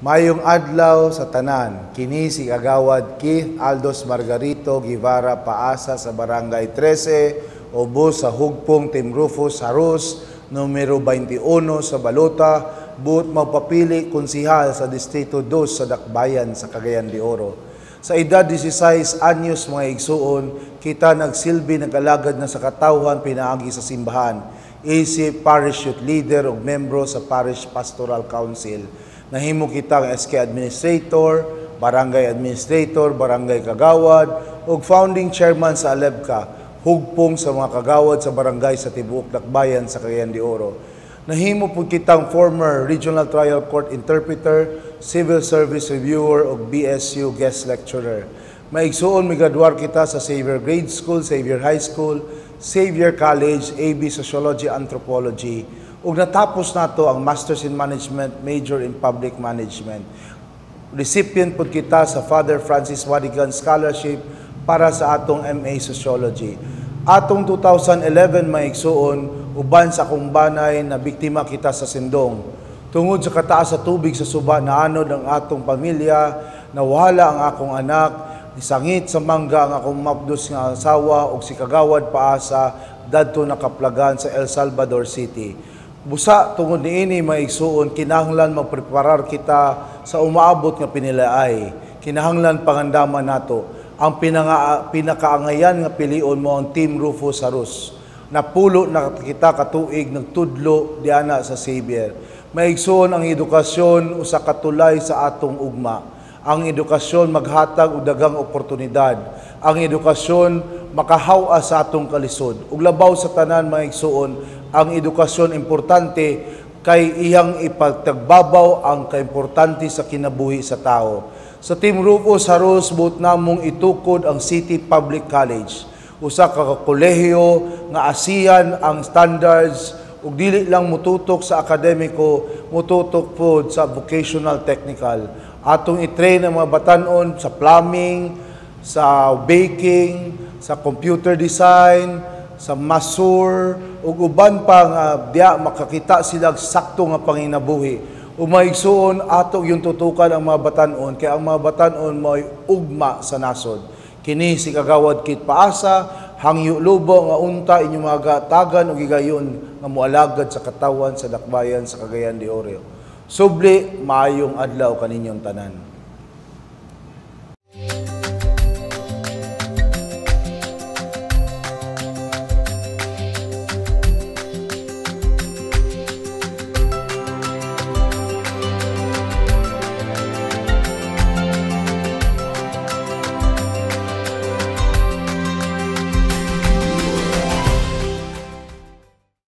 Mayong adlaw sa tanan, kini si Kagawad Keith Aldos Margarito Guevara Paasa sa Barangay 13, ubos sa Hugpong Team Rufus Harus, numero 21 sa Balota, buot magpapili konsihal sa Distrito 2 sa Dakbayan sa Cagayan de Oro. Sa edad 16 anyos mga igsuon, kita nagsilbi nag-alagad na sa katawhan pinaagi sa simbahan, isip parish youth leader o membro sa Parish Pastoral Council. Nahimo kita ang SK Administrator, Barangay Administrator, Barangay Kagawad, o founding chairman sa Alebka, hugpong sa mga kagawad sa barangay sa Tibuok Dakbayan sa Cagayan de Oro. Nahimo po kitang former Regional Trial Court Interpreter, Civil Service Reviewer o BSU Guest Lecturer. Maigsuon migraduar kita sa Xavier Grade School, Xavier High School, Xavier College, AB Sociology Anthropology, ug natapos nato ang Masters in Management, Major in Public Management. Recipient po kita sa Father Francis Wadigan Scholarship para sa atong MA Sociology. Atong 2011 maigsuon, uban sa akong banay na biktima kita sa sindong. Tungod sa kataas sa tubig sa suba, naanod ang atong pamilya, nawala ang akong anak, isangit sa mangga ang akong mapdos nga asawa ug si Kagawad Paasa dadto nakaplagan sa El Salvador City. Busa tungod niini maigsuon, kinahanglan magpreparar kita sa umaabot nga pinilaay. Kinahanglan pangandaman nato. Ang pinakaangayan nga pilion mo ang Team Rufus Harus. Napulo na kita katuig nagtudlo diana sa Xavier. Maigsuon ang edukasyon usa ka tulay sa atong ugma. Ang edukasyon maghatag og daghang oportunidad. Ang edukasyon makahaw-a sa atong kalisod. Ug labaw sa tanan maigsuon, ang edukasyon importante kay iyang ipagtagbabaw ang kaimportante sa kinabuhi sa tao. Sa Team Rufus Harus, buot namong itukod ang City Public College. Usa ka kolehiyo nga asiyan ang standards ug dili lang mututok sa akademiko, mututok pod sa vocational technical. Atong i-train ang mga batan-on sa plumbing, sa baking, sa computer design, sa masur, ug uban pa nga diya makakita sila sakto nga panginabuhi. Umaigsuon ato yung tutukan ang mga batan-on, kaya ang mga batan-on may ugma sa nasod. Kini si Kagawad Keith Paasa, hangyo lubo nga unta inyong mga tagan o gigayon nga mualagad sa katawan sa Dakbayan sa Cagayan de Oro. Subli, maayong adlaw kaninyong tanan.